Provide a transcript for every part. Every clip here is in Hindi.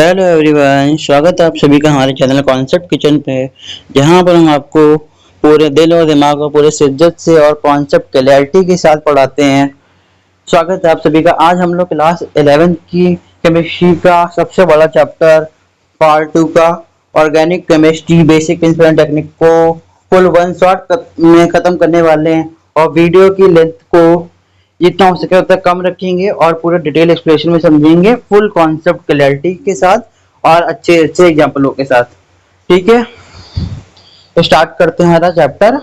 हेलो एवरीवन, स्वागत है आप सभी का हमारे चैनल कॉन्सेप्ट किचन पे, जहां पर हम आपको पूरे दिल और दिमाग को पूरे शिद्दत से और कॉन्सेप्ट क्लैरिटी के साथ पढ़ाते हैं। स्वागत है आप सभी का। आज हम लोग क्लास 11 की केमिस्ट्री का सबसे बड़ा चैप्टर पार्ट 2 का organic chemistry basic principle and technique को फुल वन शॉट में ख़त्म करने वाले हैं और वीडियो की लेंथ को जितना हो सके उतना कम रखेंगे और पूरे डिटेल एक्सप्लेनेशन में समझेंगे फुल कॉन्सेप्ट क्लैरिटी के साथ और अच्छे अच्छे एग्जाम्पलों के साथ। ठीक है, तो स्टार्ट करते हैं हमारा चैप्टर।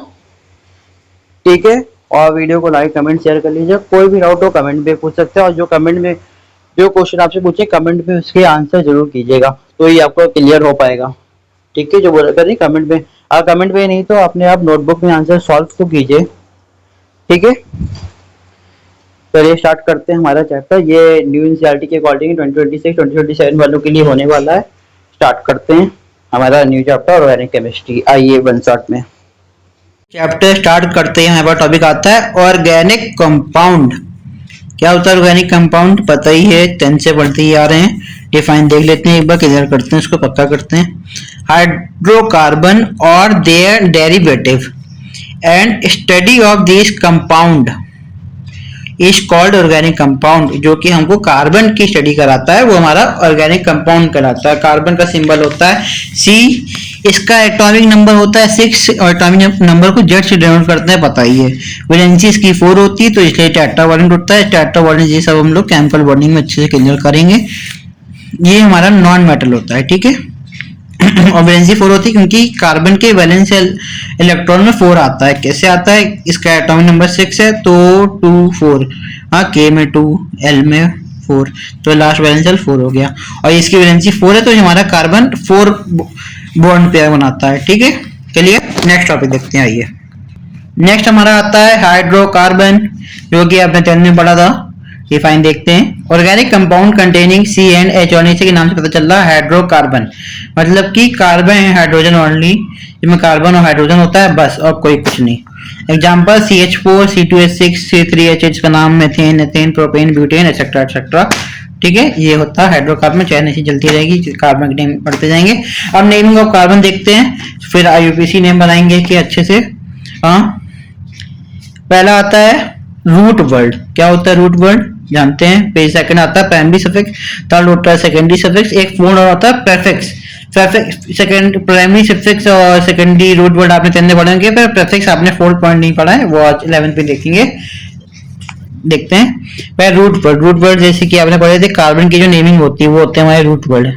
ठीक है, और वीडियो को लाइक कमेंट शेयर कर लीजिए। कोई भी डाउट हो कमेंट में पूछ सकते हैं और जो कमेंट में जो क्वेश्चन आपसे पूछे कमेंट में उसके आंसर जरूर कीजिएगा, तो ये आपको क्लियर हो पाएगा। ठीक है, जो बोला करिए कमेंट में, अगर कमेंट में नहीं तो अपने आप नोटबुक में आंसर सॉल्व तो कीजिए। ठीक है, चलिए स्टार्ट करते हैं हमारा चैप्टर। ये न्यू एनसीईआरटी के अकॉर्डिंग 2026-2027 वालों के लिए होने वाला है। स्टार्ट करते हैं हमारा न्यू चैप्टर ऑर्गेनिक केमिस्ट्री। आइए वन शॉट में चैप्टर स्टार्ट करते हैं। हमारा टॉपिक आता है ऑर्गेनिक कंपाउंड। क्या होता है ऑर्गेनिक कंपाउंड? पता ही है, 10 से पढ़ते ही आ रहे हैं। डिफाइन देख लेते हैं, एक बार क्लियर करते हैं, इसको पक्का करते हैं। हाइड्रोकार्बन और their derivative and study of this compound is called organic compound. जो कि हमको कार्बन की स्टडी कराता है वो हमारा ऑर्गेनिक कंपाउंड कहलाता है। कार्बन का सिंबल होता है C, इसका एटॉमिक नंबर होता है 6 और एटॉमिक नंबर को Z से डिनोट करते हैं, पता ही है। वैलेंसी इसकी 4 होती है, तो इसलिए टेट्रावैलेंट होता है। टेट्रावैलेंट ये सब हम लोग केमिकल बॉन्डिंग में अच्छे से क्लियर करेंगे। ये हमारा नॉन मेटल होता है। ठीक है, और वैलेंसी 4 होती है क्योंकि कार्बन के वैलेंस इलेक्ट्रॉन में 4 आता है। कैसे आता है? इसका एटॉमिक नंबर 6 है तो 2 4, हाँ, K में 2 L में 4, तो लास्ट वैलेंस 4 हो गया। और इसकी वैलेंसी 4 है तो हमारा कार्बन 4 बॉन्ड पेयर बनाता है। ठीक है, चलिए नेक्स्ट टॉपिक देखते हैं। आइए नेक्स्ट हमारा आता है हाइड्रोकार्बन, जो कि आपने 10 में पढ़ा था। डिफाइन देखते हैं। Organic compound containing C and H और नीचे के नाम से पता चल रहा है हाइड्रोकार्बन, मतलब कि कार्बन है हाइड्रोजन ओनली, जिसमें कार्बन और हाइड्रोजन होता है बस, और कोई कुछ नहीं। एग्जांपल CH4, C2H6, C3H का नाम methane, ethane, propane, butane etcetera etcetera. ठीक है, ये होता है हाइड्रोकार्बन। चैन ऐसी चलती रहेगी, कार्बन के नेम पढ़ते जाएंगे। अब नेमिंग ऑफ कार्बन देखते हैं, फिर IUPAC नेम बनाएंगे कि अच्छे से। हाँ, पहला आता है रूट वर्ड। क्या होता है रूट वर्ड? जानते हैं। फिर सेकंड आता है प्राइमरी सफिक्स, थर्ड होता है सेकेंडरी सफिक्स, एक फोर्थ और आता है प्रीफिक्स। सेकंड प्राइमरी सफिक्स और सेकेंडरी रूट वर्ड आपने 10 में पढ़ेंगे, पर प्रीफिक्स आपने 4 पॉइंट नहीं पढ़ा है, वो आज 11 पे देखेंगे। देखते हैं पहले रूट वर्ड। रूट वर्ड जैसे कि आपने पढ़े थे, कार्बन की जो नेमिंग होती है वो होते हैं हमारे रूट वर्ड।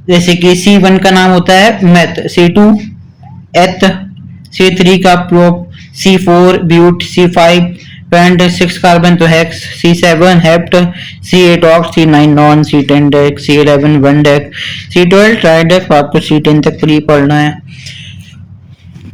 जैसे कि C1 का नाम होता है मेथ, C2 एथ, C3 का prop, C4 but, C5 pent, 6 carbon तो hex, C7 hept, C8 oct, C9 non, C10 dec, C11 undec, C12 tridec. आपको C10 तक फ्री पढ़ना है।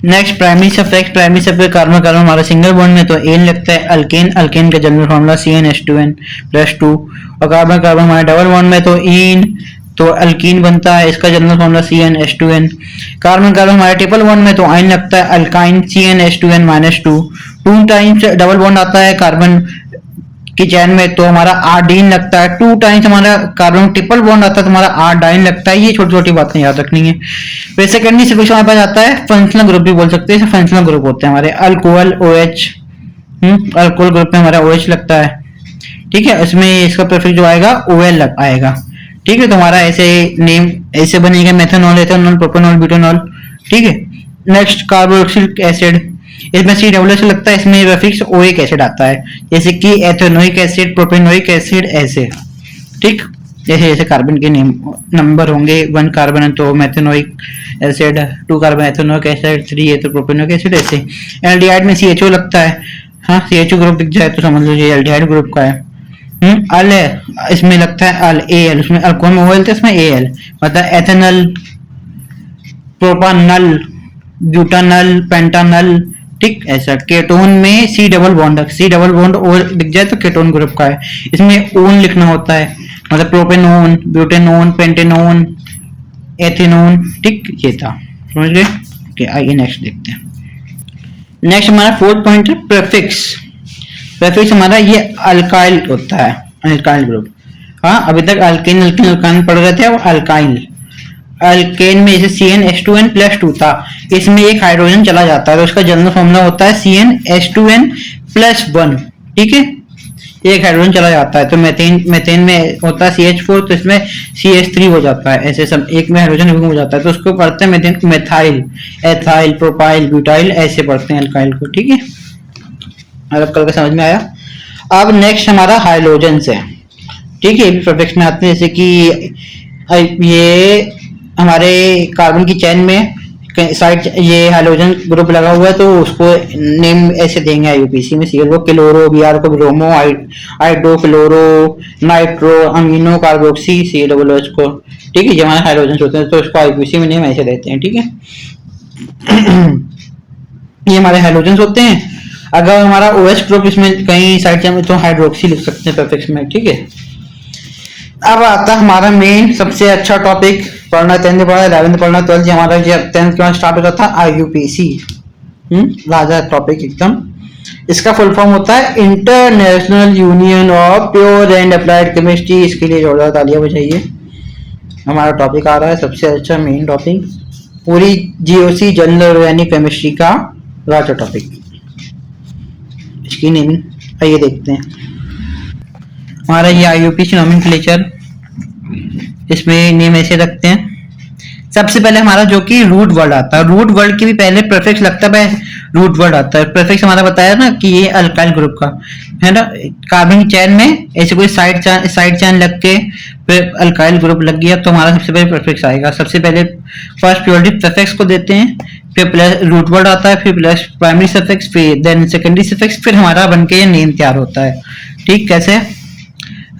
Next primary suffix. Primary suffix carbon carbon हमारा सिंगल बॉन्ड में तो एन लगता है, अल्केन, अल्केन का जनरल फॉर्मूला CnH2n+2। और कार्बन कार्बन हमारे डबल बॉन्ड में तो ईन, तो अल्कीन बनता है, इसका general formula CnH2n। Carbon carbon हमारे ट्रिपल बॉन्ड में तो आइन लगता है, alkyne, CnH2n-2। 2 times double bond आता है कार्बन की चैन में तो हमारा आर्डीन लगता है। 2 टाइम्स हमारा कार्बन ट्रिपल बॉन्ड आता है तो हमारा आर्डाइन लगता है। ये छोटी छोटी बातें याद रखनी है। फिर सेकेंडरी सफिक्स हमारे पास आता है फंक्शनल ग्रुप भी बोल सकते हैं। फंक्शनल ग्रुप होते हैं हमारे अल्कोहल OH, अल्कोहल ग्रुप में हमारा OH लगता है। ठीक है, इसमें इसका प्रीफिक्स जो आएगा OL आएगा। ठीक है, तो हमारा ऐसे नेम ऐसे बनेगा, मेथनॉल, एथेनॉल, प्रोपेनॉल, ब्यूटेनॉल। ठीक है, नेक्स्ट कार्बोक्सिलिक एसिड, इसमें COO लगता है, इसमें प्रीफिक्स ओइक एसिड आता है, जैसे कि एथेनोइक एसिड, प्रोपेनोइक एसिड, ऐसे। ठीक, जैसे जैसे कार्बन के नेम नंबर होंगे, 1 कार्बन है तो methanoic acid, 2 carbon ethanoic acid, 3 है तो प्रोपेनोइक एसिड, ऐसे। एल्डिहाइड में CHO लगता है। हाँ, CHO ग्रुप दिख जाए तो समझ लो ये एल्डिहाइड ग्रुप का है। अल है, इसमें लगता है अल, AL, उसमें अल्कोहल में OL था, इसमें AL, मतलब एथेनल, प्रोपानल, ब्यूटानल, पेंटानल। ठीक, ऐसा। केटोन में C डबल बॉन्ड और दिख जाए तो केटोन ग्रुप का है। इसमें ओन लिखना होता है, मतलब प्रोपेनोन, ब्यूटेनोन, पेंटेनोन, एथेनोन। ठीक, ये था, समझ गए? ओके, आइए नेक्स्ट देखते हैं। नेक्स्ट हमारा 4th पॉइंट है प्रीफिक्स। प्रीफिक्स हमारा ये अल्काइल होता है, अल्काइल ग्रुप। हाँ, अभी तक अल्केन अल्केन अल्कान पढ़ रहे थे, अब अल्काइल। अल्केन में जैसे CnH2n+2 था, इसमें एक हाइड्रोजन चला जाता है तो उसका जनरल फॉर्मूला होता है CnH2n+1। ठीक है, एक हाइड्रोजन चला जाता है तो मेथेन में होता है CH4, तो इसमें CH3 हो जाता है। ऐसे सब एक में हाइड्रोजन हो जाता है तो उसको पढ़ते हैं methane, methyl, ethyl, propyl, butyl, ऐसे पढ़ते हैं अल्काइल को। ठीक है, अब कल का समझ में आया। अब नेक्स्ट हमारा हाइड्रोजन है। ठीक है, ये भी परफेक्ट में आते हैं, जैसे कि ये हमारे कार्बन की चेन में साइड ये हाइड्रोजन ग्रुप लगा हुआ है तो उसको नेम ऐसे देंगे आईयूपीसी में, CL को क्लोरो, Br को bromo, hydro, chloro, nitro, amino, carboxy, COOH को। ठीक है, ये हमारे हाइड्रोजन होते हैं तो इसको आईयूपीसी में नेम ऐसे देते हैं। ठीक है, ये हमारे हाइड्रोजन होते हैं। अगर हमारा OH ग्रुप इसमें कहीं साइड में तो हाइड्रोक्सी लिख सकते हैं परफेक्ट में। ठीक है, अब आता है हमारा मेन सबसे अच्छा टॉपिक, पढ़ना 10th पढ़ा, 11th पढ़ना, 12th हमारा जब 10th के बाद स्टार्ट हो जाता है IUPAC। राजा टॉपिक एकदम। इसका फुल फॉर्म होता है international union of pure and applied chemistry. इसके लिए जोरदार तालियां बजाइए। हमारा टॉपिक आ रहा है सबसे अच्छा मेन टॉपिक, पूरी GOC जनरल ऑर्गेनिक केमिस्ट्री का राजा टॉपिक। इसकी नेमिंग आइए देखते हैं। हमारा ये IUPAC नोमेनक्लेचर, इसमें नेम ऐसे रखते हैं। सबसे पहले हमारा जो कि रूट वर्ड आता है, रूट वर्ड के भी पहले प्रीफिक्स लगता है, रूट वर्ड आता है। प्रीफिक्स हमारा बताया ना कि ये अल्काइल ग्रुप का है ना, कार्बन चेन में ऐसे कोई साइड चेन लग के फिर अल्काइल ग्रुप लग गया तो हमारा सबसे पहले प्रीफिक्स आएगा। सबसे पहले फर्स्ट प्योरिटी प्रीफिक्स को देते हैं, फिर प्लस रूट वर्ड आता है, फिर प्लस प्राइमरी सफिक्स, फिर देन सेकेंडरी सफिक्स, फिर हमारा बनके ये नेम तैयार होता है। ठीक, कैसे?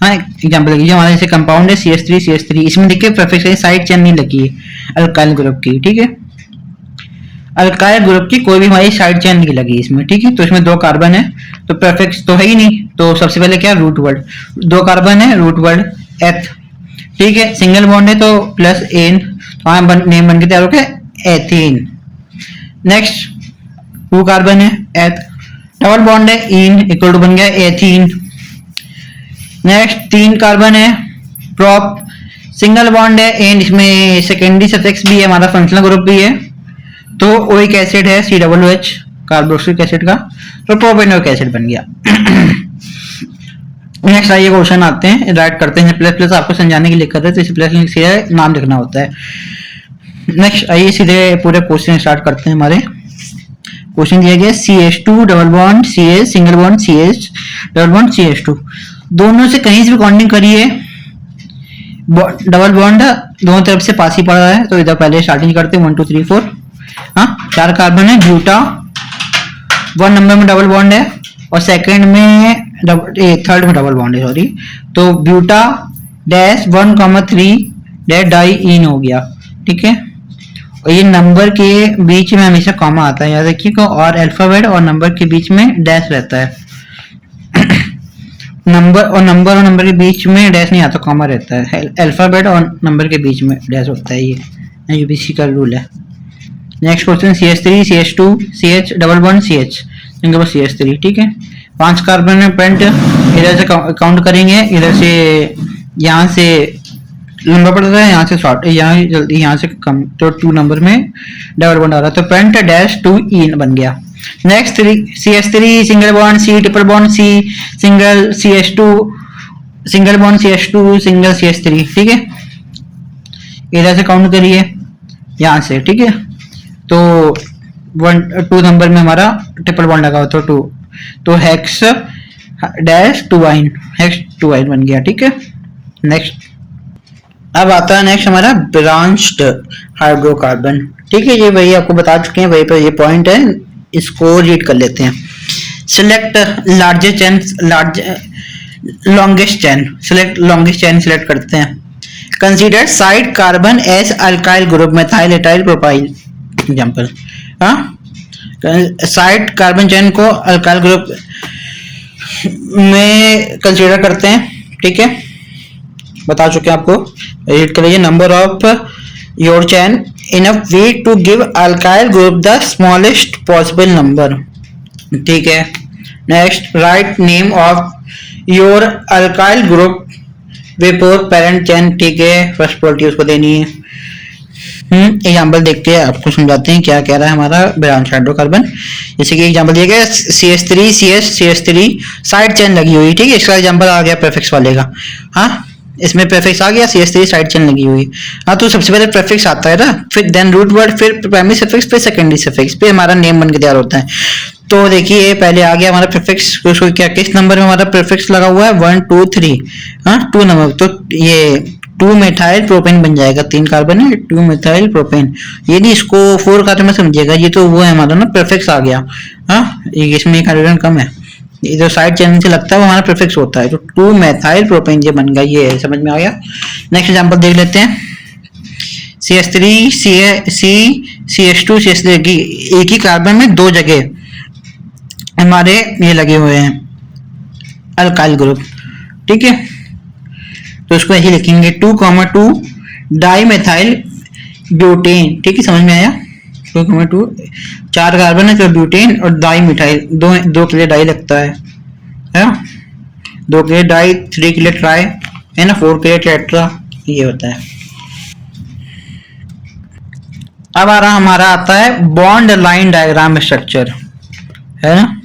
हाँ, एग्जांपल लीजिए, हमारे जैसे कंपाउंड है CH3, इसमें देखिए प्रीफिक्स साइड चेन नहीं लगी है अल्काइल ग्रुप की। ठीक है, अल्काइल ग्रुप की कोई भी हमारी साइड चेन नहीं लगी इसमें। ठीक है, तो इसमें 2 कार्बन है तो प्रीफिक्स तो है ही नहीं, तो सबसे पहले क्या, रूट वर्ड। 2 कार्बन है, रूट वर्ड एथ। ठीक है, सिंगल बॉन्ड है तो प्लस एन, तो हमारा नेम बन के तैयार हो गया एथेन। नेक्स्ट 2 कार्बन है एथ, डबल बॉन्ड है इन, इक्वल टू बन गया एथीन। नेक्स्ट 3 कार्बन है प्रोप, सिंगल बॉन्ड है एंड इसमें सेकेंडरी सफिक्स भी है, हमारा फंक्शनल ग्रुप भी है तो ओइक एसिड है COOH, कार्बोक्सिलिक एसिड का, तो प्रोपेनोइक एसिड बन गया। नेक्स्ट आइए क्वेश्चन आते हैं, राइट करते हैं। प्लस प्लस आपको समझाने की लिखा है तो इसे प्लस सीधे नाम लिखना होता है। नेक्स्ट आइए सीधे पूरे क्वेश्चन स्टार्ट करते हैं। हमारे क्वेश्चन दिया गया CH2 double bond CH, single bond CH, double bond CH2, दोनों से कहीं से भी काउंटिंग करिए, डबल बॉन्ड दोनों तरफ से पास ही पड़ रहा है तो इधर पहले स्टार्टिंग करते हैं 1 2 3 4। हाँ, 4 कार्बन है, ब्यूटा 1 नंबर में डबल बॉन्ड है और सेकंड में थर्ड में डबल बॉन्ड है, सॉरी, तो ब्यूटा डैश 1,3 डैश डाई इन हो गया। ठीक है, और ये नंबर के बीच में हमेशा कॉमा आता है, याद रखिएगा, और अल्फाबेट और नंबर के बीच में डैश रहता है। नंबर के बीच में डैश नहीं आता, कॉमा रहता है। अल्फाबेट और नंबर के बीच में डैश होता है, ये यूपीसी का रूल है। Next question CH3 CH2 CH double bond CH, इनके पास CH3। ठीक है, 5 कार्बन में पेंट, इधर से काउंट करेंगे, इधर से यहाँ से लंबा पड़ रहा है, यहाँ से शॉर्ट, यहाँ जल्दी यहाँ से कम, तो 2 नंबर में डबल बॉन्ड आ रहा है तो पेंट डैश 2 इन बन गया। Next CH3 single bond C, triple bond C, single CH2, single bond CH2, single CH3। ठीक है, इधर से काउंट करिए यहाँ से। ठीक है, तो 2 नंबर में हमारा ट्रिपल बॉन्ड लगा हुआ तो 2, तो हेक्स डैश 2 आइन, हेक्स 2 आइन बन गया। ठीक है, नेक्स्ट अब आता है नेक्स्ट हमारा ब्रांच्ड हाइड्रोकार्बन। ठीक है, ये वही आपको बता चुके हैं, वही पर ये पॉइंट है, इसको रीड कर लेते हैं। Select largest chain, longest chain, select longest chain select करते हैं। Consider side carbon as alkyl group, methyl, ethyl, propyl. Example, हाँ, साइड कार्बन चेन को अल्काइल ग्रुप में कंसीडर करते हैं। ठीक है, बता चुके हैं आपको, रीड कर लीजिए। Number of your chain in a way to give alkyl group the smallest possible number. ठीक है, next right name of your alkyl group before parent chain, ठीक है, फर्स्ट प्रॉपर्टी उसको देनी है। एग्जाम्पल देखते हैं, आपको समझाते हैं क्या कह रहा है हमारा ब्रांच हाइड्रोकार्बन। जैसे कि एग्जाम्पल दिया गया CH3 CH3 साइड चेन लगी हुई, ठीक है, इसका एग्जाम्पल आ गया प्रीफिक्स वाले का। हाँ, इसमें प्रीफिक्स आ गया, CH3 साइड चेन लगी हुई। हाँ, तो सबसे पहले प्रीफिक्स आता है ना, फिर देन रूट वर्ड, फिर प्राइमरी सफिक्स, फिर सेकेंडरी सफिक्स, फिर हमारा नेम बन के तैयार होता है। तो देखिए पहले आ गया हमारा प्रीफिक्स, उसको क्या किस नंबर में हमारा प्रीफिक्स लगा हुआ है, 1 2 3, हाँ 2 नंबर, तो ये 2 मेथाइल प्रोपेन बन जाएगा, 3 कार्बन है, 2 मेथाइल प्रोपेन। ये नहीं, इसको 4 कार्बन में समझिएगा, ये तो वो है हमारा ना प्रीफिक्स आ गया। हाँ, इसमें एक हाइड्रोजन कम है, ये जो साइड चेन से लगता है वो हमारा प्रीफिक्स होता है, तो 2 मेथाइल प्रोपेन ये बन गया, ये समझ में आ गया। नेक्स्ट एग्जांपल देख लेते हैं, CH3 CH2 CH3, एक ही कार्बन में 2 जगह हमारे ये लगे हुए हैं अल्काइल ग्रुप, ठीक है, तो इसको ऐसे लिखेंगे 2,2 डाई मेथाइल ब्यूटेन, ठीक है, समझ में आया। 2,2 4 कार्बन है तो ब्यूटेन, और डाई मिथाइल, दो के लिए डाई लगता है, 2 के लिए डाई, 3 के लिए ट्राई है ना, 4 के लिए टेट्रा, ये होता है। अब आ रहा हमारा आता है बॉन्ड लाइन डायग्राम स्ट्रक्चर, है ना।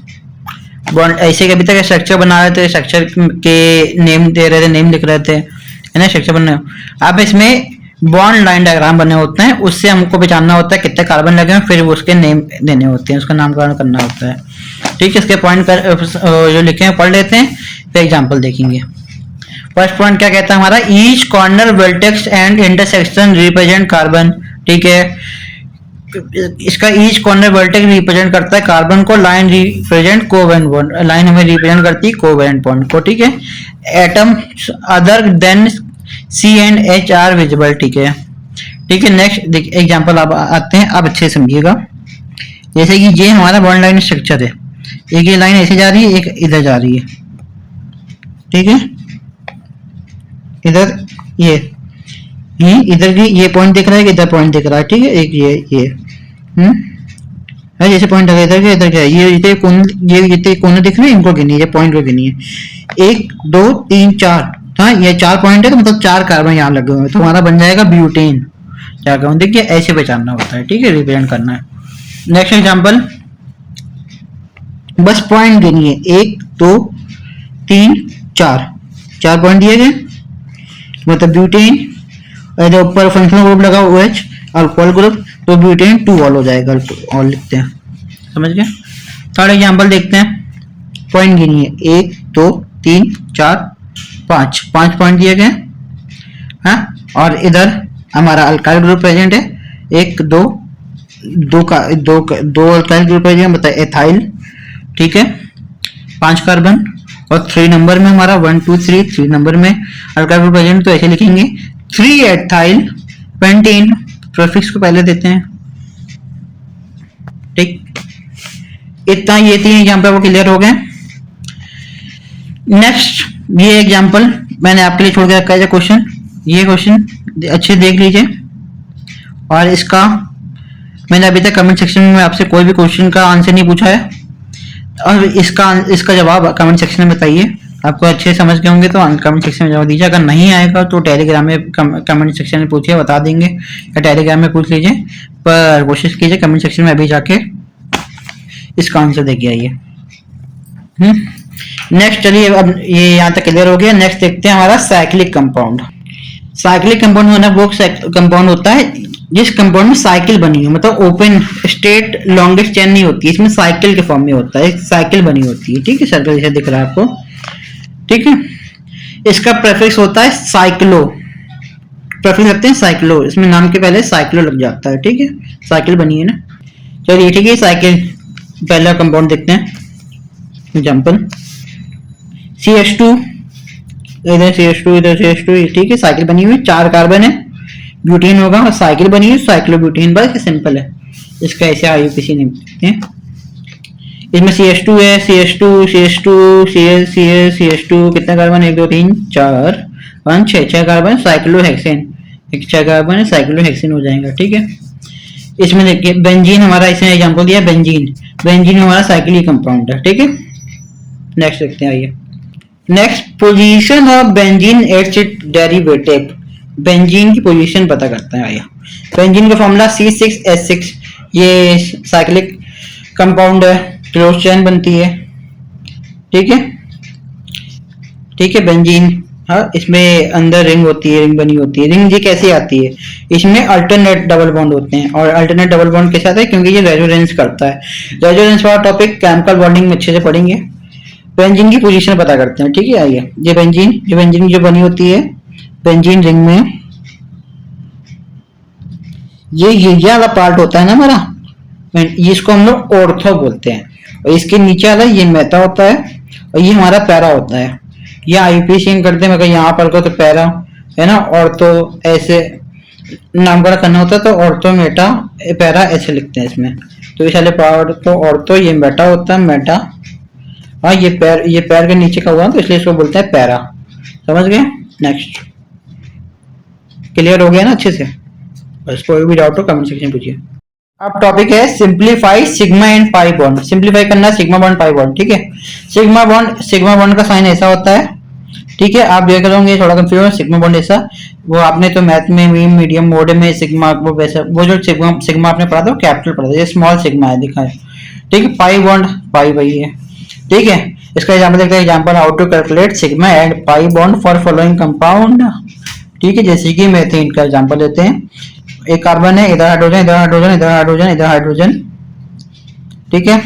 बॉन्ड ऐसे कभी तक स्ट्रक्चर बना रहे थे, स्ट्रक्चर के नेम दे रहे थे, नेम लिख रहे थे, है ना, स्ट्रक्चर बने। अब इसमें बॉन्ड लाइन डायग्राम बने होते हैं, उससे हमको पहचानना होता है कितने कार्बन लगे हैं, फिर उसके नेम देने होते हैं, उसका नामकरण करना होता है, ठीक है। इसके पॉइंट जो लिखे हैं पढ़ लेते हैं, फिर एग्जाम्पल देखेंगे। फर्स्ट पॉइंट क्या कहता है हमारा, each corner vertex and intersection represent carbon, ठीक है। इसका ईच कॉर्नर वर्टेक्स रिप्रेजेंट करता है कार्बन को, line represent covalent bond, line हमें रिप्रेजेंट करती है कोवेलेंट बॉन्ड को, ठीक है। Atom other than C and H are visible, ठीक है, ठीक है। नेक्स्ट एग्जांपल अब आते हैं, अब अच्छे समझिएगा। जैसे कि ये हमारा बॉन्ड लाइन स्ट्रक्चर है, एक ये लाइन ऐसे जा रही है, एक इधर जा रही है, ठीक है, इधर ये इधर की ये पॉइंट दिख रहा है, इधर पॉइंट दिख रहा है, ठीक है, एक ये है, जैसे पॉइंट इधर का ये कोने दिख रहे हैं, इनको गिनिए, ये पॉइंट को गिनिए, 1 2 3 4, हाँ ये 4 पॉइंट है, तो मतलब 4 कार्बन यहाँ लगे हुए हैं, तो हमारा बन जाएगा ब्यूटेन। क्या कहूँ, देखिए ऐसे पहचानना होता है, ठीक है, रिप्रेजेंट करना है। नेक्स्ट एग्जांपल, बस पॉइंट गिनिए, 1 2 3 4 पॉइंट दिए गए, मतलब ब्यूटेन। और ऊपर फंक्शनल ग्रुप लगा OH, अल्कोहल ग्रुप, तो ब्यूटेन 2 ऑल हो जाएगा, ऑल लिखते हैं, समझ गए। थर्ड एग्जांपल देखते हैं, पॉइंट गिनिए, 1 2 3 4 5 पॉइंट दिए गए, हाँ। और इधर हमारा अल्काइल ग्रुप प्रेजेंट है, 1 2 दो अल्काइल ग्रुप प्रेजेंट, बताए एथाइल, ठीक है, 5 कार्बन, और 3 नंबर में हमारा 1 2 3 नंबर में अल्काइल ग्रुप प्रेजेंट, तो ऐसे लिखेंगे 3 एथाइल पेंटेन, प्रीफिक्स को पहले देते हैं, ठीक। इतना ये 3 एग्जांपल वो क्लियर हो गए। नेक्स्ट ये एग्जांपल मैंने आपके लिए छोड़ के रखा है क्वेश्चन, ये क्वेश्चन अच्छे देख लीजिए, और इसका मैंने अभी तक कमेंट सेक्शन में आपसे कोई भी क्वेश्चन का आंसर नहीं पूछा है, और इसका जवाब कमेंट सेक्शन में बताइए। आपको अच्छे समझ गए होंगे तो कमेंट सेक्शन में जवाब दीजिए, अगर नहीं आएगा तो टेलीग्राम में कमेंट सेक्शन में पूछिए, बता देंगे, या टेलीग्राम में पूछ लीजिए, पर कोशिश कीजिए कमेंट सेक्शन में अभी जाके इसका आंसर देके आइए। नेक्स्ट चलिए, अब ये यहाँ तक क्लियर हो गया। नेक्स्ट देखते हैं हमारा साइक्लिक कंपाउंड। साइक्लिक कंपाउंड होना वो कंपाउंड होता है जिस कंपाउंड में साइकिल बनी हो, मतलब ओपन स्टेट लॉन्गेस्ट चेन नहीं होती, इसमें साइकिल के फॉर्म में होता है, साइकिल बनी होती है, ठीक है, सर्कल जैसे दिख रहा है आपको, ठीक है। इसका प्रीफिक्स होता है साइक्लो, प्रीफिक्स लगते हैं साइक्लो, इसमें नाम के पहले साइक्लो लग जाता है, ठीक है, साइकिल बनी है ना। चलिए ठीक है, साइकिल पहला कंपाउंड देखते हैं। एग्जांपल CH2, इधर CH2 इधर CH2, ठीक है, साइकिल बनी हुई, 4 कार्बन है, ब्यूटेन होगा, और साइकिल बनी है साइक्लोब्यूटेन, बस सिंपल है, इसका ऐसे IUPAC नेम देखते हैं। इसमें CH2 है, CH2 कितना कार्बन, 1 2 3 4 5 6 कार्बन, साइक्लोहेक्सेन, 6 कार्बन है, साइक्लोहेक्सेन हो जाएगा, ठीक है। इसमें देखिए बेंजीन हमारा, इसमें एग्जांपल दिया बेंजीन हमारा साइक्लिक कंपाउंड है, ठीक है। नेक्स्ट देखते हैं, आइए next, position of benzene its it derivative. Benzene की पोजीशन पता करते हैं। आया बेंजीन का फॉर्मूला C6H6, ये साइक्लिक कंपाउंड है, क्लोज चेन बनती है। ठीक है, ठीक है। बेंजीन, हाँ, इसमें अंदर रिंग होती है, रिंग बनी होती है। रिंग ये कैसे आती है? इसमें अल्टरनेट डबल बॉन्ड होते हैं, और अल्टरनेट डबल बॉन्ड कैसे आता है? क्योंकि ये रेजोनेंस करता है। रेजोनेंस वाला टॉपिक केमिकल बॉन्डिंग में अच्छे से पढ़ेंगे। बेंजीन की पोजीशन पता करते हैं। ठीक है, आइए, ये बेंजीन जो बनी होती है बेंजीन रिंग में, ये वाला पार्ट होता है ना हमारा, इसको हम लोग ऑर्थो बोलते हैं। और इसके नीचे वाला ये मेटा होता है, और ये हमारा पैरा होता है। ये आईपीसी करते हैं, मगर यहाँ पर को तो पैरा है ना, ऑर्थो ऐसे नामकरण करना होता है, तो ऑर्थो मेटा पैरा ऐसे लिखते हैं इसमें। तो इस वाले पार्ट को ऑर्थो, ये मेटा होता है, मेटा। हाँ, ये पैर के नीचे का हुआ, तो इसलिए इसको बोलते हैं पैरा। समझ गए? नेक्स्ट, क्लियर हो गया ना अच्छे से? बस कोई भी डाउट हो कमेंट सेक्शन में पूछिए। अब टॉपिक है simplify sigma and pi bond. Simplify करना सिग्मा बॉन्ड पाई बॉन्ड। ठीक है, सिग्मा बॉन्ड का साइन ऐसा होता है। ठीक है, आप देख रहे होंगे थोड़ा कंफ्यूज, सिग्मा बॉन्ड ऐसा, वो आपने तो मैथ में मीडियम मोड में सिग्मा, वो वैसा, वो जो सिग्मा आपने पढ़ा था वो कैपिटल पढ़ा था, ये स्मॉल सिग्मा है, दिखा है। ठीक है, पाई बॉन्ड, पाई वही है। ठीक है, इसका एग्जांपल देखते हैं। Example, how to calculate sigma and pi bond for following compound. ठीक है, जैसे कि मेथेन का एग्जांपल लेते हैं। एक कार्बन है, इधर हाइड्रोजन, इधर हाइड्रोजन, इधर हाइड्रोजन, इधर हाइड्रोजन। ठीक है,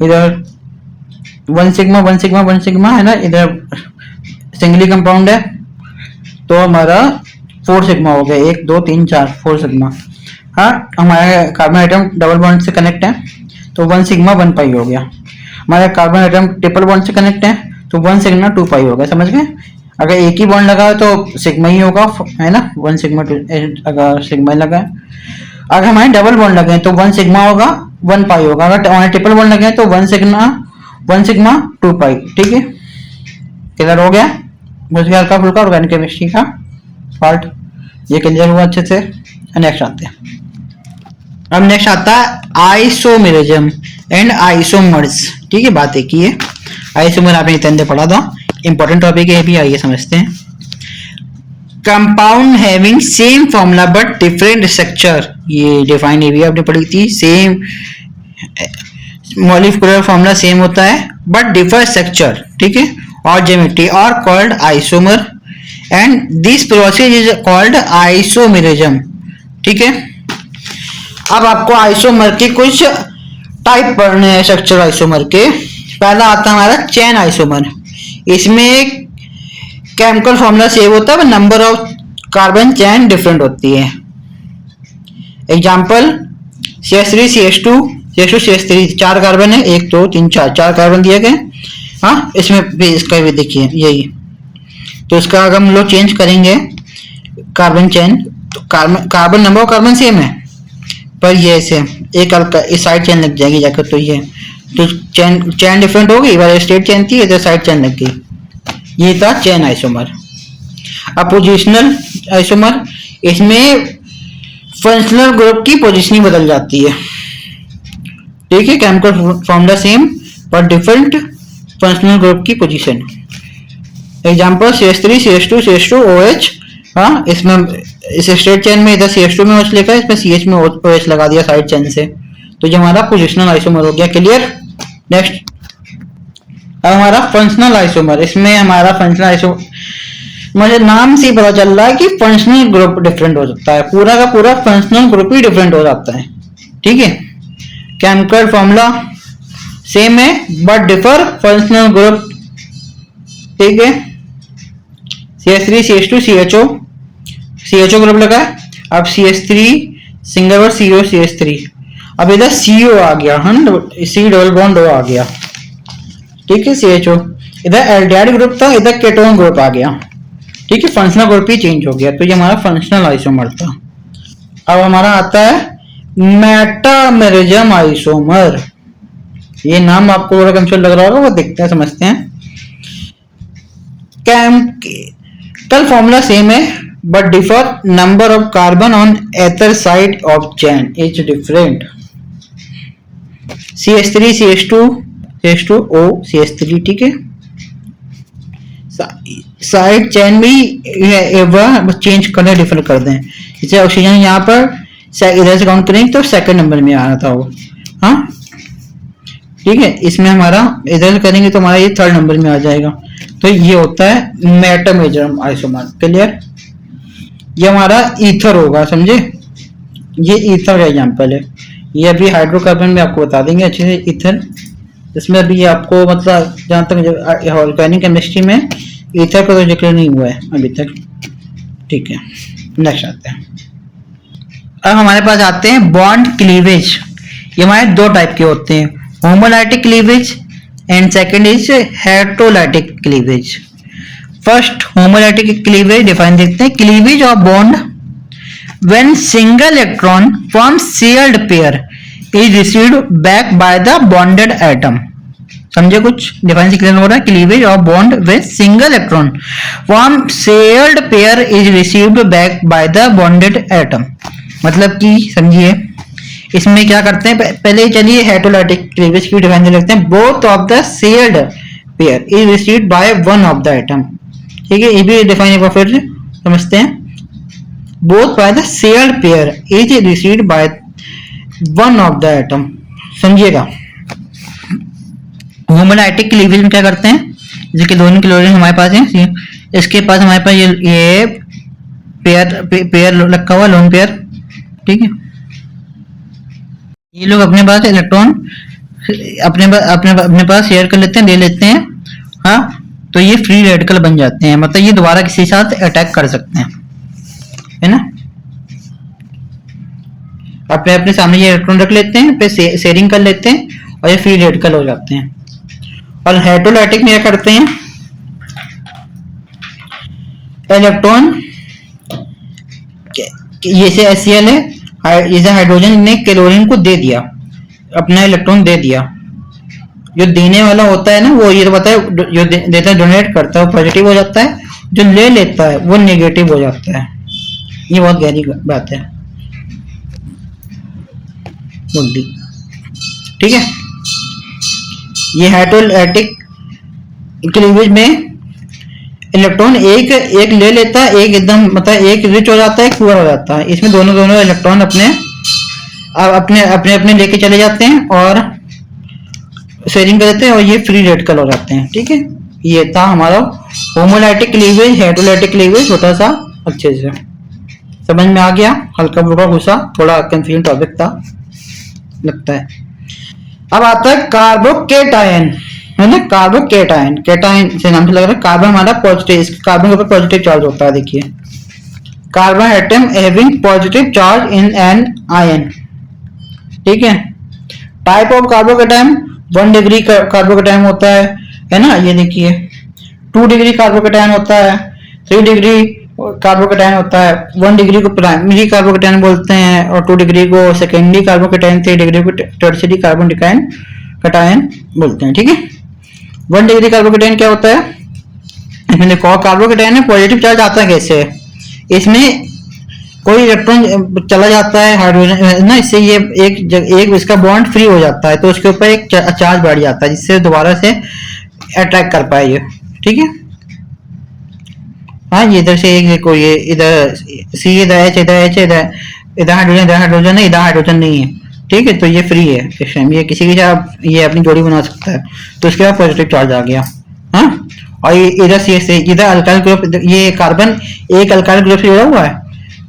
इधर 1 सिग्मा है ना, इधर सिंगली कंपाउंड है, तो हमारा 4 सिग्मा हो गया। 1 2 3 4 4 सिग्मा। हाँ, हमारा कार्बन आइटम डबल बॉन्ड से कनेक्ट है, तो 1 सिग्मा 1 पाई हो गया। हमारा कार्बन आइटम ट्रिपल बॉन्ड से कनेक्ट है, तो 1 सिग्मा 2 पाई हो गया। समझ गए? अगर एक ही बॉन्ड लगा है तो सिग्मा ही होगा, है ना, 1 सिग्मा 2, अगर सिग्मा लगा है। अगर हमारे डबल बॉन्ड लगे हैं तो 1 सिग्मा होगा, 1 पाई होगा। अगर हमारे ट्रिपल बॉन्ड लगे हैं तो 1 सिग्मा 2 पाई। ठीक है, क्लियर हो गया? मुझे हल्का फुल्का ऑर्गेनिक केमिस्ट्री का पार्ट ये क्लियर हुआ अच्छे से। नेक्स्ट आते हैं। अब नेक्स्ट आता है आइसोमेरिज्म एंड आइसोमर्स। ठीक है, बात एक ही है। आइसोमर आपने इतने पढ़ा था, इंपॉर्टेंट टॉपिक है भी। आइए समझते हैं। Compound having same formula but different structure, ये डिफाइन भी आपने पढ़ी थी। सेम मॉलिक्यूलर फॉर्मूला सेम होता है बट डिफर स्ट्रक्चर, ठीक है, और geometry are called isomer and this process is called isomerism. ठीक है, अब आपको आइसोमर के कुछ टाइप पढ़ने हैं स्ट्रक्चर आइसोमर के। पहला आता है हमारा चेन आइसोमर। इसमें केमिकल फॉर्मूला सेम होता है, number of carbon chain different होती है। Example, CH3 CH2 CH2 CH3, 4 carbon है, 1 2 3 4 कार्बन दिए गए। हाँ, इसमें भी इसका भी देखिए यही। तो इसका अगर हम लोग चेंज करेंगे कार्बन चेन, तो carbon number of carbon same है, पर ये ऐसे एक इस साइड चेन लग जाएगी जाकर, तो ये तो चेन डिफरेंट हो गई। इधर स्ट्रेट चेन थी, इधर साइड चेन लग गई। ये था चेन आइसोमर। अब पोजिशनल आइसोमर, इसमें फंक्शनल ग्रुप की पोजीशनिंग बदल जाती है। ठीक है, केमिकल फॉर्मूला सेम पर डिफरेंट फंक्शनल ग्रुप की position. Example, CH3 CH2 CH2 OH। हाँ, इसमें इस स्ट्रेट चेन में इधर CH2 में OH लिखा है, इसमें CH में OH लगा दिया साइड चेन से, तो ये हमारा पोजिशनल आइसोमर हो गया। क्लियर? नेक्स्ट, अब हमारा फंक्शनल आइसोमर। इसमें हमारा फंक्शनल आइसोमर, मुझे नाम से ही पता चल रहा है कि फंक्शनल ग्रुप डिफरेंट हो सकता है, पूरा का पूरा फंक्शनल ग्रुप ही डिफरेंट हो जाता है। ठीक है, केमिकल फॉर्मूला सेम है बट डिफर फंक्शनल ग्रुप। ठीक है, CH3 CH2 CHO ग्रुप लगा है। अब CH3 single word CO CH3, अब इधर CO आ गया, C डबल बॉन्ड O आ गया। ठीक है, CHO इधर एल्डिहाइड ग्रुप था, इधर केटोन ग्रुप आ गया। ठीक है, फंक्शनल ग्रुप ही चेंज हो गया, तो ये हमारा फंक्शनल आइसोमर था। अब हमारा आता है मेटामेरिज्म आइसोमर। ये नाम आपको बड़ा कंफ्यूज लग रहा होगा, वो देखते हैं समझते हैं। केमिकल फॉर्मूला सेम है but differ number of carbon on either side of chain is different. CH3 CH2 CH2O CH3। ठीक है, साइड चेन भी वह चेंज करना डिफर कर दें। जैसे ऑक्सीजन यहाँ पर इधर से काउंट करेंगे तो सेकंड नंबर में आ रहा था वो। हाँ ठीक है, इसमें हमारा इधर से करेंगे तो हमारा ये थर्ड नंबर में आ जाएगा। तो ये होता है मेटामेजरम आइसोमर। क्लियर? ये हमारा ईथर होगा, समझे? ये ईथर का एग्जाम्पल है। ये अभी हाइड्रोकार्बन में आपको बता देंगे अच्छे से ईथर। इसमें अभी आपको मतलब जहाँ तक ऑर्गेनिक केमिस्ट्री में ईथर का तो जिक्र नहीं हुआ है अभी तक। ठीक है, नेक्स्ट आते हैं। अब हमारे पास आते हैं बॉन्ड क्लीवेज। ये हमारे दो टाइप के होते हैं, homolytic cleavage and second is heterolytic cleavage. First homolytic cleavage define देखते हैं। Cleavage of bond when single electron from shared pair is received back by the bonded atom. समझे? कुछ डिफाइन से क्लियर हो रहा है। Cleavage of bond with single electron from shared pair is received back by the bonded atom. मतलब कि समझिए इसमें क्या करते हैं, पहले चलिए हेटेरोलाइटिक क्लीवेज की डिफाइन देखते हैं। Both of the shared pair is received by one of the atom. ठीक है, ये भी डिफाइन एक बार फिर समझते हैं। Both by the shared pair is received by one of the atom. समझिएगा, होमोलाइटिक क्लीवेज में क्या करते हैं, जैसे दोनों क्लोरीन हमारे पास है, इसके पास हमारे पास ये पेयर रखा हुआ, लोन पेयर। ठीक है, ये लोग अपने पास इलेक्ट्रॉन अपने पास शेयर कर लेते हैं, ले लेते हैं। हाँ, तो ये फ्री रेडिकल बन जाते हैं, मतलब ये दोबारा किसी के साथ अटैक कर सकते हैं, है ना। अपने अपने सामने ये इलेक्ट्रॉन रख लेते हैं, फिर शेयरिंग कर लेते हैं और ये फ्री रेडिकल हो जाते हैं। और हेटेरोलाइटिक में क्या करते हैं, इलेक्ट्रॉन जैसे HCl है, जैसे हाइड्रोजन ने क्लोरीन को दे दिया, अपना इलेक्ट्रॉन दे दिया। जो देने वाला होता है ना, वो ये तो पता है, जो देता है डोनेट करता है वो पॉजिटिव हो जाता है, जो ले लेता है वो नेगेटिव हो जाता है। ये बहुत गहरी बात है। ठीक है, ये हेटेरोलाइटिक क्लीवेज में इलेक्ट्रॉन एक ले लेता है, एक एकदम मतलब एक रिच हो जाता है, एक पुअर हो जाता है। इसमें दोनों इलेक्ट्रॉन अपने लेके चले जाते हैं और शेयरिंग कर देते हैं और ये फ्री रेडिकल हो जाते हैं। ठीक है, ये था हमारा होमोलाइटिक क्लीवेज, हेटेरोलाइटिक क्लीवेज। छोटा सा अच्छे से समझ में आ गया, हल्का फुल्का गुस्सा, थोड़ा कंफ्यूजन टॉपिक था लगता है। अब आता है कार्बोकेटायन, है ना। कार्बोकेटायन, केटायन से नाम से लग रहा है। कार्बन हमारा पॉजिटिव, कार्बन के ऊपर पॉजिटिव चार्ज होता है। देखिए, carbon atom having positive charge in an ion. ठीक है, type of carbocation 1 degree carbocation होता है ना। ये देखिए 2 डिग्री कार्बोकेटायन होता है, 3 डिग्री कार्बोकेटायन होता है। 1 डिग्री को प्राइमरी कार्बोकेटायन बोलते हैं और 2 डिग्री को सेकेंडरी कार्बोकेटायन, 3 डिग्री को टर्शियरी कार्बोकेटायन बोलते हैं। ठीक है, 1 डिग्री कार्बोकेटायन क्या होता है, इसमें देखो कार्बोकेटायन में पॉजिटिव चार्ज आता है कैसे, इसमें कोई इलेक्ट्रॉन चला जाता है हाइड्रोजन ना, इससे ये एक इसका बॉन्ड फ्री हो जाता है, तो उसके ऊपर एक चार्ज बढ़ जाता है जिससे दोबारा से अट्रैक्ट कर पाए ये। ठीक है, हाँ, ये इधर से एक देखो, ये इधर सी, इधर H, इधर H, इधर हाइड्रोजन है, इधर हाइड्रोजन नहीं है। ठीक है, तो ये फ्री है इस टाइम, ये किसी की जगह ये अपनी जोड़ी बना सकता है, तो इसके बाद पॉजिटिव चार्ज आ गया। हाँ, और ये इधर से इधर अल्काइल ग्रुप, ये कार्बन एक अल्काइल ग्रुप से जुड़ा हुआ है,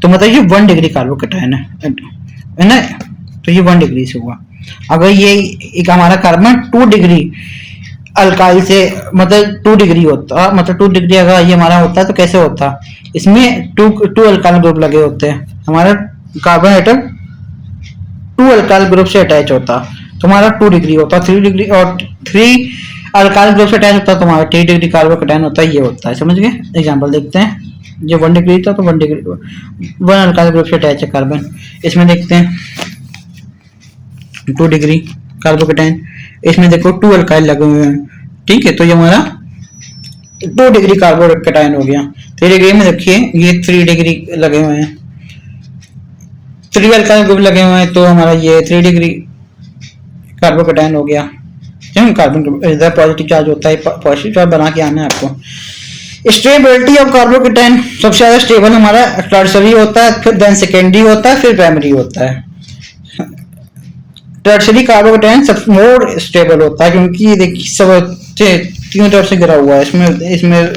तो मतलब ये 1 डिग्री कार्बोकेटायन है ना, तो ये 1 डिग्री से हुआ। अगर ये एक हमारा कार्बन 2 डिग्री अल्काइल से मतलब 2 डिग्री होता, मतलब 2 डिग्री अगर ये हमारा होता है तो कैसे होता, इसमें 2 अल्काइल ग्रुप लगे होते हैं, हमारा कार्बन एटम 2 अल्काइल ग्रुप से अटैच होता, तो हमारा 2 डिग्री होता, 3 डिग्री और 3 अल्काइल ग्रुप से अटैच होता, तो हमारा 3 डिग्री कार्बोकेटायन होता है। ये होता है, समझ गए। एग्जांपल देखते हैं, ये 1 डिग्री था तो 1 डिग्री 1 अल्काइल ग्रुप से अटैच है कार्बन। इसमें देखते हैं 2 डिग्री कार्बोकेटायन, इसमें देखो 2 अल्काइल लगे हुए हैं। ठीक है, तो ये हमारा 2 डिग्री कार्बोकेटायन हो गया। 3 डिग्री में देखिए ये 3 डिग्री लगे हुए हैं, 3 अल्काइल ग्रुप लगे हुए हैं, तो हमारा ये 3 डिग्री कार्बोकेटायन हो गया। क्यों, कार्बन इधर पॉजिटिव चार्ज होता है, पॉजिटिव चार्ज बना के आना है आपको। स्टेबिलिटी ऑफ कार्बोकेटाइन, सबसे ज्यादा स्टेबल हमारा टर्शरी होता है, फिर देन सेकेंडरी होता है, फिर प्राइमरी होता है। टर्शरी कार्बोकेटाइन सब मोर स्टेबल होता है, क्योंकि देखिए सब तीनों तरफ से गिरा हुआ है, इसमें इसमें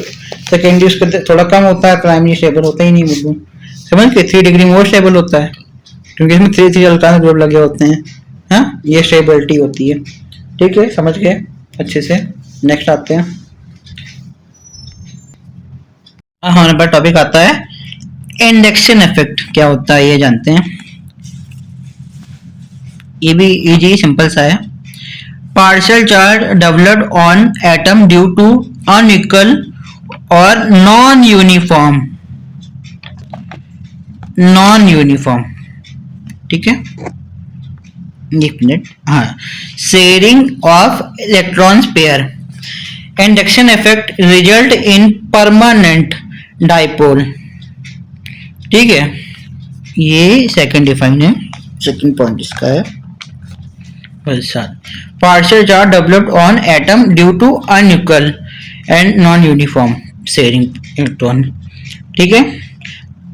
सेकेंडरी उसका थोड़ा कम होता है, प्राइमरी स्टेबल होता ही नहीं, बिल्कुल समझ के 3 डिग्री मोर स्टेबल होता है, क्योंकि इसमें 3 इलेक्ट्रॉन ग्रुप लगे होते हैं। हाँ, ये स्टेबिलिटी होती है। ठीक है, समझ गए अच्छे से। नेक्स्ट आते हैं, हमारे पास टॉपिक आता है इंडक्शन इफेक्ट। क्या होता है ये जानते हैं। ये भी इजी सिंपल सा है। Partial charge developed on atom due to unequal और नॉन यूनिफॉर्म, ठीक है, एक मिनट, हाँ, sharing of electrons pair. Induction effect result in permanent dipole. ठीक है, ये सेकंड डिफाइन है, सेकंड पॉइंट इसका है। Partial charge developed on atom due to unequal and non uniform sharing electron. ठीक है,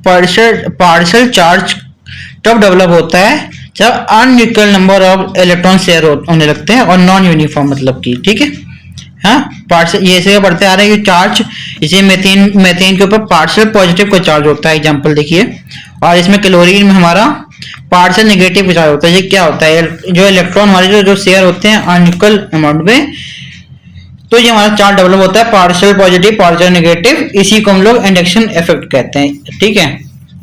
पार्शियल चार्ज तब डेवलप होता है जब unequal number of electron share होने लगते हैं और नॉन यूनिफॉर्म मतलब की। ठीक है, हाँ, पार्शियल ये ऐसे पढ़ते आ रहे हैं कि चार्ज, इसे मेथेन के ऊपर पार्शियल पॉजिटिव का चार्ज होता है, एग्जांपल देखिए, और इसमें क्लोरीन में हमारा पार्शियल नेगेटिव चार्ज होता है। ये क्या होता है, जो इलेक्ट्रॉन हमारे जो शेयर होते हैं अनइक्वल अमाउंट में, तो ये हमारा चार्ज डेवलप होता है पार्शियल पॉजिटिव पार्शियल नेगेटिव, इसी को हम लोग इंडक्शन इफेक्ट कहते हैं। ठीक है,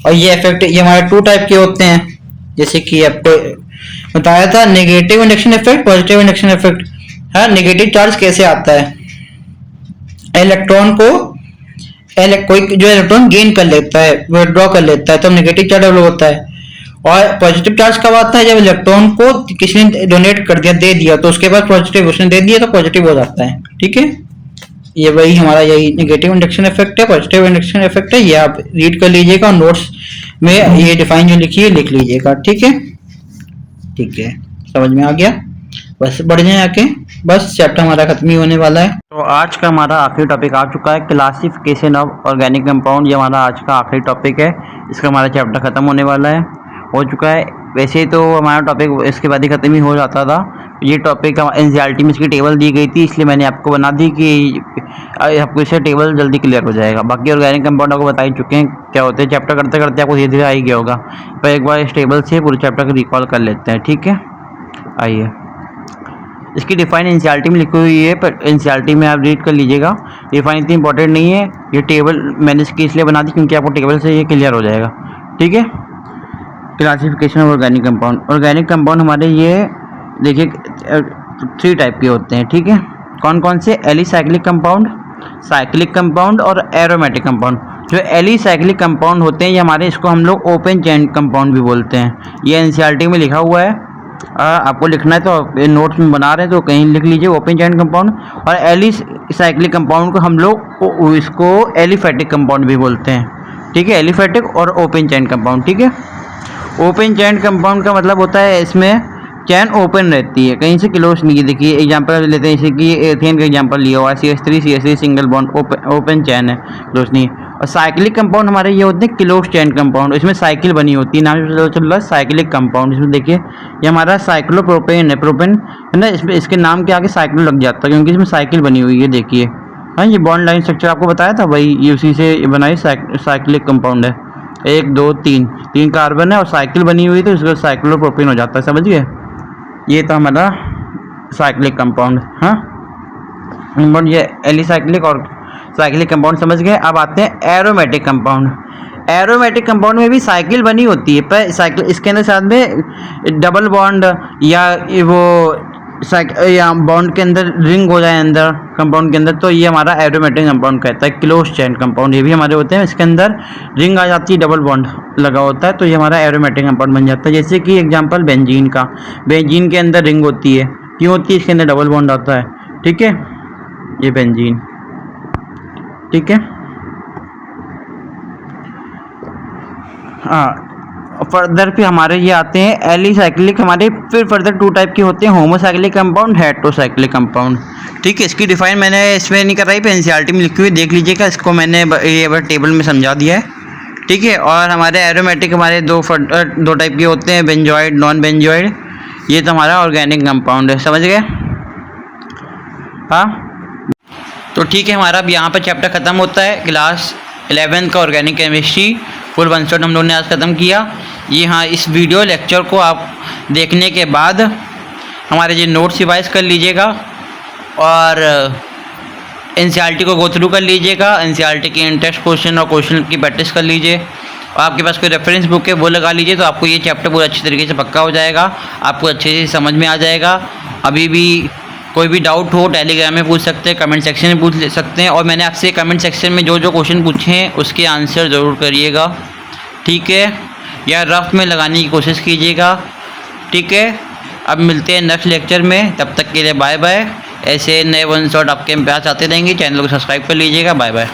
और ये इफेक्ट ये हमारे 2 टाइप के होते हैं, जैसे कि आपको बताया था, negative induction effect, positive induction effect. हाँ, नेगेटिव चार्ज कैसे आता है, इलेक्ट्रॉन को कोई जो इलेक्ट्रॉन गेन कर लेता है, विथड्रॉ कर लेता है, तो नेगेटिव चार्ज डेवलप होता है। और पॉजिटिव चार्ज कब आता है, जब इलेक्ट्रॉन को किसी ने डोनेट कर दिया, दे दिया, तो उसके बाद पॉजिटिव, उसने दे दिया तो पॉजिटिव हो जाता है। ठीक है, ये वही हमारा यही नेगेटिव इंडक्शन इफेक्ट है, पॉजिटिव इंडक्शन इफेक्ट है। ये आप रीड कर लीजिएगा और नोट्स में ये डिफाइन जो लिखी है लिख लीजिएगा। ठीक है, ठीक है, समझ में आ गया। बस बढ़ जाए आके, बस चैप्टर हमारा खत्म ही होने वाला है। तो आज का हमारा आखिरी टॉपिक आ चुका है, क्लासिफिकेशन ऑफ ऑर्गेनिक कंपाउंड। ये हमारा आज का आखिरी टॉपिक है, इसका हमारा चैप्टर खत्म होने वाला है, हो चुका है। वैसे तो हमारा टॉपिक इसके बाद ही खत्म ही हो जाता था। ये टॉपिक एनसीईआरटी में इसकी टेबल दी गई थी, इसलिए मैंने आपको बना दी कि आपको इससे टेबल जल्दी क्लियर हो जाएगा। बाकी ऑर्गेनिक कंपाउंड आपको बता ही चुके हैं क्या होते हैं, चैप्टर करते करते आपको धीरे धीरे आ ही गया होगा। पर एक बार इस टेबल से पूरे चैप्टर को रिकॉल कर लेते हैं। ठीक है, आइए, इसकी डिफाइन एनसीईआरटी में लिखी हुई है, पर एनसीईआरटी में आप रीड कर लीजिएगा। डिफाइन इतनी इंपॉर्टेंट नहीं है, ये टेबल मैंने इसकी इसलिए बना दी क्योंकि आपको टेबल से ये क्लियर हो जाएगा। ठीक है, classification of organic compound. Organic compound हमारे ये देखिए 3 टाइप के होते हैं। ठीक है, कौन कौन से, एलिसाइक्लिक कंपाउंड, साइक्लिक कंपाउंड और एरोमेटिक कंपाउंड। जो एलिसाइक्लिक कंपाउंड होते हैं ये हमारे, इसको हम लोग ओपन चेन कंपाउंड भी बोलते हैं। ये एनसीईआरटी में लिखा हुआ है, आपको लिखना है तो नोट्स में बना रहे हैं तो कहीं लिख लीजिए, ओपन चेन कंपाउंड। और एलिसाइक्लिक कंपाउंड को हम लोग इसको एलिफेटिक कंपाउंड भी बोलते हैं। ठीक है, एलिफेटिक और ओपन चेन कंपाउंड। ठीक है, ओपन चेन कंपाउंड का मतलब होता है इसमें चैन ओपन रहती है, कहीं से क्लोज नहीं है। देखिए एग्जांपल लेते हैं, जैसे कि एथेन का एग्जांपल लिया हुआ है, CH3 सिंगल बॉन्ड, ओपन चैन है, क्लोज नहीं है। और साइक्लिक कंपाउंड हमारे ये होते हैं क्लोज चैन कंपाउंड, इसमें साइकिल बनी होती है, नाम से चल रहा है साइक्लिक कंपाउंड। इसमें देखिए ये हमारा साइक्लोप्रोपेन है, प्रोपेन है ना, इसमें इसके नाम के आगे साइक्लो लग जाता है क्योंकि इसमें साइकिल बनी हुई है। देखिए, हाँ, ये बॉन्ड लाइन स्ट्रक्चर आपको बताया था भाई, ये उसी से बनाई साइक्लिक कंपाउंड है। 1 2 3 कार्बन है और साइकिल बनी हुई, तो इसका साइक्लोप्रोपेन हो जाता है, समझ गए। ये तो हमारा साइक्लिक कंपाउंड। हाँ, ये एलिसाइक्लिक और साइक्लिक कंपाउंड समझ गए। अब आते हैं एरोमेटिक कंपाउंड। एरोमेटिक कंपाउंड में भी साइकिल बनी होती है, पर साइकिल इसके अंदर साथ में डबल बॉन्ड या वो या बॉन्ड के अंदर रिंग हो जाए अंदर कंपाउंड के अंदर, तो ये हमारा एरोमेटिक कंपाउंड कहता है। क्लोज चेन कंपाउंड ये भी हमारे होते हैं, इसके अंदर रिंग आ जाती है, डबल बॉन्ड लगा होता है, तो ये हमारा एरोमेटिक कंपाउंड बन जाता है। जैसे कि एग्जांपल बेंजीन का, बेंजीन के अंदर रिंग होती है, क्यों होती है, इसके अंदर डबल बॉन्ड आता है। ठीक है, ये बेंजीन। ठीक है, हाँ, फर्दर फिर हमारे ये आते हैं एलिसाइक्लिक, हमारे फिर फर्दर 2 टाइप के होते हैं, होमोसाइक्लिक कंपाउंड, हेटेरोसाइक्लिक कंपाउंड। ठीक है, इसकी डिफाइन मैंने इसमें नहीं कर रही, एनसीईआरटी में लिखी हुई देख लीजिएगा, इसको मैंने ये टेबल में समझा दिया है। ठीक है, और हमारे एरोमेटिक हमारे 2 टाइप के होते हैं, बेंजोइड, नॉन बेंजोइड। ये तो हमारा ऑर्गेनिक कंपाउंड है, समझ गए? हाँ, तो ठीक है, हमारा अब यहाँ पर चैप्टर ख़त्म होता है। क्लास 11 का ऑर्गेनिक केमिस्ट्री फुल 1 शॉट हम लोगों ने आज ख़त्म किया। ये हाँ, इस वीडियो लेक्चर को आप देखने के बाद हमारे ये नोट्स रिवाइज कर लीजिएगा और एनसीईआरटी को गो थ्रू कर लीजिएगा। एनसीईआरटी के इंटरेस्ट क्वेश्चन और क्वेश्चन की प्रैक्टिस कर लीजिए, और आपके पास कोई रेफरेंस बुक है वो लगा लीजिए, तो आपको ये चैप्टर पूरा अच्छी तरीके से पक्का हो जाएगा, आपको अच्छे से समझ में आ जाएगा। अभी भी कोई भी डाउट हो टेलीग्राम में पूछ सकते हैं, कमेंट सेक्शन में पूछ सकते हैं, और मैंने आपसे कमेंट सेक्शन में जो जो क्वेश्चन पूछे हैं उसके आंसर ज़रूर करिएगा। ठीक है, या रफ में लगाने की कोशिश कीजिएगा। ठीक है, अब मिलते हैं नेक्स्ट लेक्चर में, तब तक के लिए बाय बाय। ऐसे नए 1 शॉट आपके पास आते रहेंगे, चैनल को सब्सक्राइब कर लीजिएगा। Bye bye.